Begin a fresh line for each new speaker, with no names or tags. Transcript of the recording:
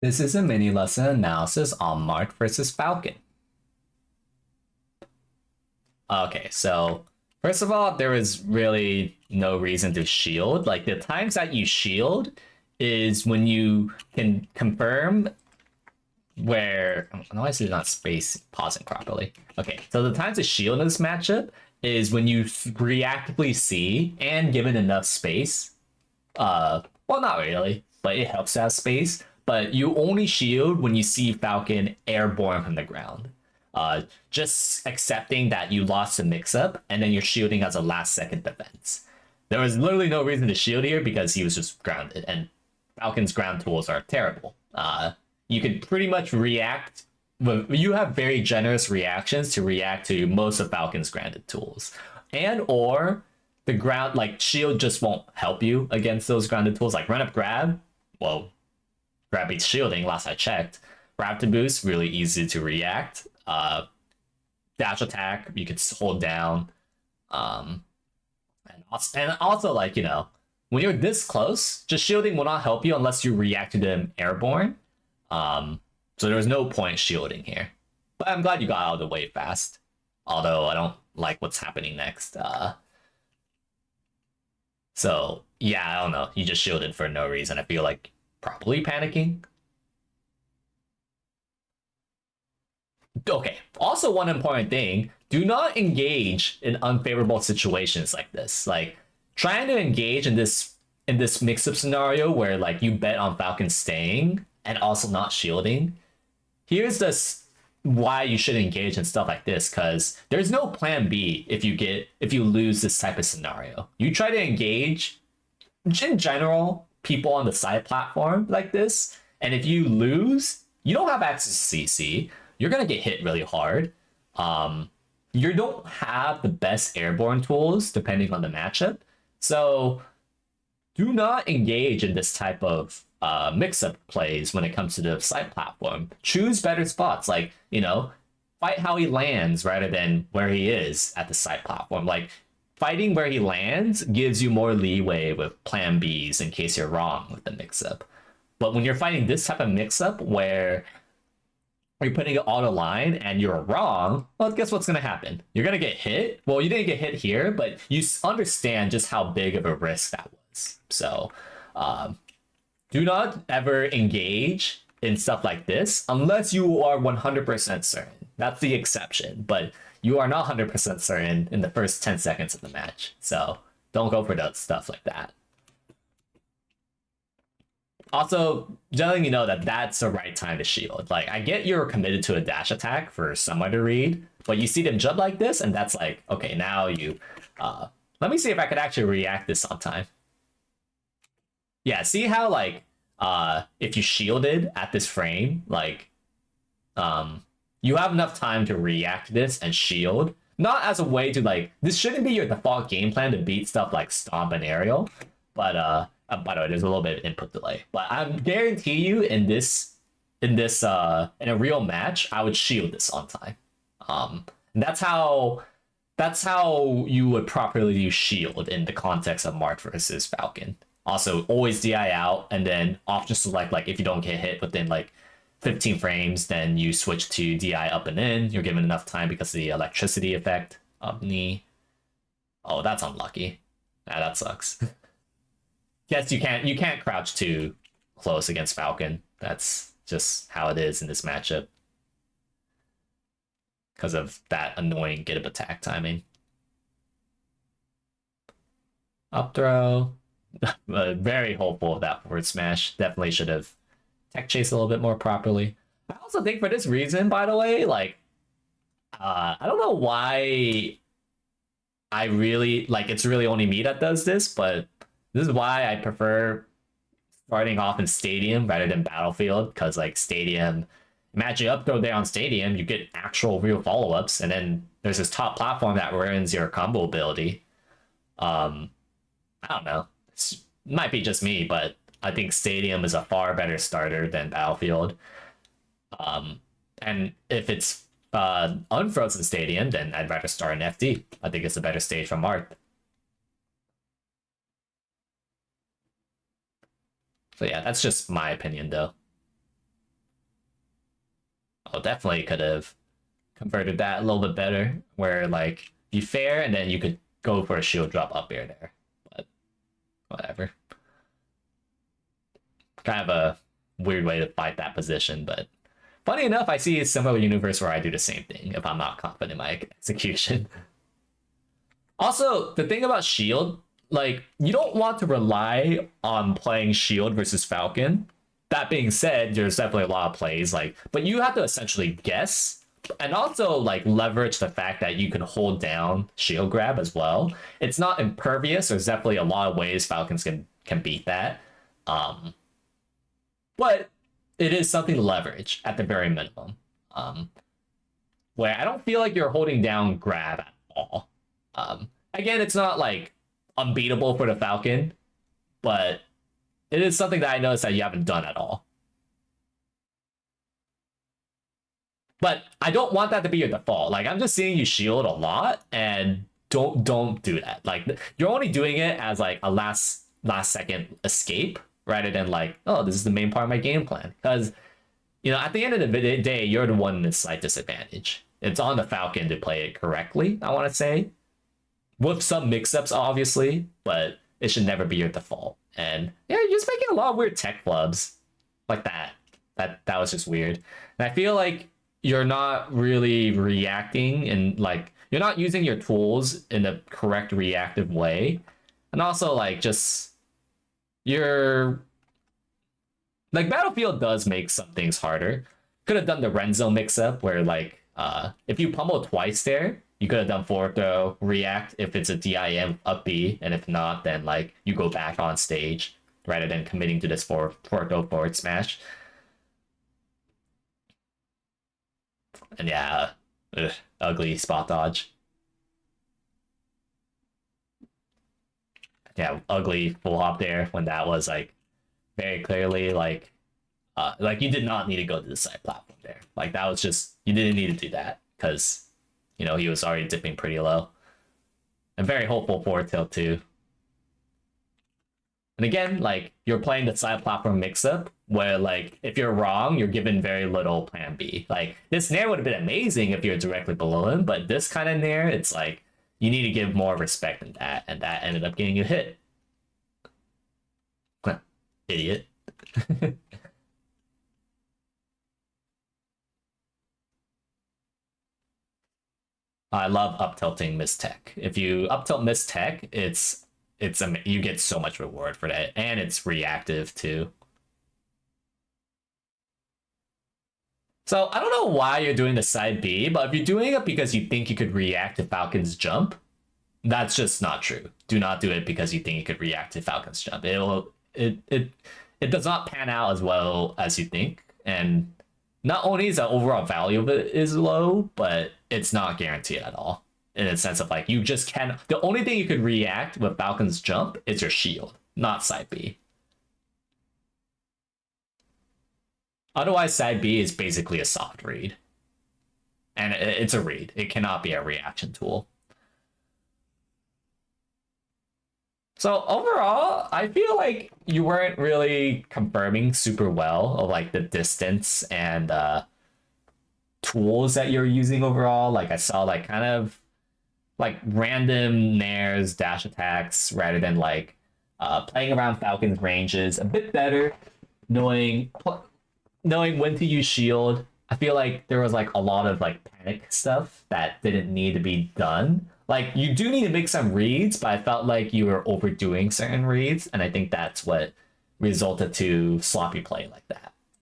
This is a mini lesson analysis on Marth versus Falcon. Okay, so first of all, there is really no reason to shield. Like the times that you shield is when you can confirm where why is it not space pausing properly? Okay, so the times to shield in this matchup is when you reactively see and given enough space. Well, not really, but it helps to have space. But you only shield when you see Falcon airborne from the ground. Just accepting that you lost a mix-up and then you're shielding as a last-second defense. There was literally no reason to shield here because he was just grounded, and Falcon's ground tools are terrible. You can pretty much react. You have very generous reactions to react to most of Falcon's grounded tools, and or the ground like shield just won't help you against those grounded tools. Like run up grab, well, grab beats shielding. Last I checked, rapid boost really easy to react. Dash attack you could hold down. Um, and also like when you're this close, just shielding will not help you unless you react to them airborne. So there was no point shielding here. But I'm glad you got out of the way fast. Although I don't like what's happening next. So yeah, I don't know. You just shielded for no reason. I feel like probably panicking. Okay. Also, one important thing: do not engage in unfavorable situations like this. Like trying to engage in this mix-up scenario where like you bet on Falcon staying and also not shielding. Here's this why you should engage in stuff like this, because there's no plan B if you lose this type of scenario. You try to engage in general people on the side platform like this, and if you lose, you don't have access to CC. You're gonna get hit really hard. You don't have the best airborne tools depending on the matchup, so do not engage in this type of mix-up plays when it comes to the side platform. Choose better spots, like fight how he lands rather than where he is at the side platform. Like fighting where he lands gives you more leeway with plan Bs in case you're wrong with the mix-up. But when you're fighting this type of mix-up where you're putting it on a line and you're wrong, well, guess what's going to happen? You're going to get hit. Well, you didn't get hit here, but you understand just how big of a risk that was. So, do not ever engage in stuff like this unless you are 100% certain. That's the exception, but you are not 100% certain in the first 10 seconds of the match. So don't go for that stuff like that. Also, just letting you know that that's the right time to shield. Like, I get you're committed to a dash attack for someone to read, but you see them jump like this, and that's like, okay, now you. Let me see if I could actually react this on time. Yeah, see how like if you shielded at this frame, like you have enough time to react to this and shield. Not as a way to like this shouldn't be your default game plan to beat stuff like stomp and aerial, but by the way, there's a little bit of input delay. But I guarantee you in a real match, I would shield this on time. That's how you would properly use shield in the context of Marth versus Falcon. Also, always DI out and then option select like if you don't get hit within like 15 frames, then you switch to DI up and in. You're given enough time because of the electricity effect of knee. Oh, that's unlucky. That sucks. Yes, you can't crouch too close against Falcon. That's just how it is in this matchup because of that annoying get up attack timing. Up throw. Very hopeful of that forward smash. Definitely should have tech chased a little bit more properly. I also think for this reason, by the way, like I don't know why I really like it's really only me that does this, but this is why I prefer starting off in Stadium rather than Battlefield, because like Stadium, matching up throw there on Stadium, you get actual real follow-ups, and then there's this top platform that ruins your combo ability. Um, I don't know. It might be just me, but I think Stadium is a far better starter than Battlefield. And if it's unfrozen Stadium, then I'd rather start an FD. I think it's a better stage from Marth. So yeah, that's just my opinion though. Oh, definitely could have converted that a little bit better, where like you fair and then you could go for a shield drop up air there. But whatever. Kind of a weird way to fight that position, but funny enough, I see a similar universe where I do the same thing if I'm not confident in my execution. Also, the thing about shield, like you don't want to rely on playing shield versus Falcon. That being said, there's definitely a lot of plays like, but you have to essentially guess and also like leverage the fact that you can hold down shield grab as well. It's not impervious. There's definitely a lot of ways Falcons can beat that. But it is something to leverage at the very minimum. Where I don't feel like you're holding down grab at all. Again, it's not like unbeatable for the Falcon, but it is something that I noticed that you haven't done at all. But I don't want that to be your default. Like I'm just seeing you shield a lot, and don't do that. Like you're only doing it as like a last second escape rather than like, oh, this is the main part of my game plan. Because at the end of the day, you're the one in a slight disadvantage. It's on the Falcon to play it correctly, I want to say. With some mix-ups, obviously, but it should never be your default. And yeah, you're just making a lot of weird tech flubs like that. That was just weird. And I feel like you're not really reacting and like you're not using your tools in the correct reactive way. And also like just you're like Battlefield does make some things harder. Could have done the Renzo mix-up where like if you pummel twice there, you could have done forward throw, react if it's a DIM up B, and if not, then like you go back on stage rather than committing to this forward throw forward smash. And yeah, ugly spot dodge. Yeah, ugly full hop there when that was like very clearly like you did not need to go to the side platform there. Like that was just, you didn't need to do that because he was already dipping pretty low. And very hopeful forward tilt too. And again, like you're playing the side platform mix-up where like if you're wrong, you're given very little plan B. Like this nair would have been amazing if you're directly below him, but this kind of nair, it's like you need to give more respect than that, and that ended up getting you hit. Idiot. I love up tilting miss tech. If you up tilt miss tech, you get so much reward for that, and it's reactive too. So I don't know why you're doing the side B, but if you're doing it because you think you could react to Falcon's jump, that's just not true. Do not do it because you think you could react to Falcon's jump. It does not pan out as well as you think, and not only is the overall value of it is low, but it's not guaranteed at all. In a sense of like you just can. The only thing you could react with Falcon's jump is your shield, not side B. Otherwise, side B is basically a soft read. And it's a read. It cannot be a reaction tool. So overall, I feel like you weren't really confirming super well of like the distance and tools that you're using overall. Like I saw like kind of like random nairs, dash attacks, rather than like playing around Falcon's ranges a bit better, knowing when to use shield. I feel like there was like a lot of like panic stuff that didn't need to be done. Like you do need to make some reads, but I felt like you were overdoing certain reads, and I think that's what resulted to sloppy play like that.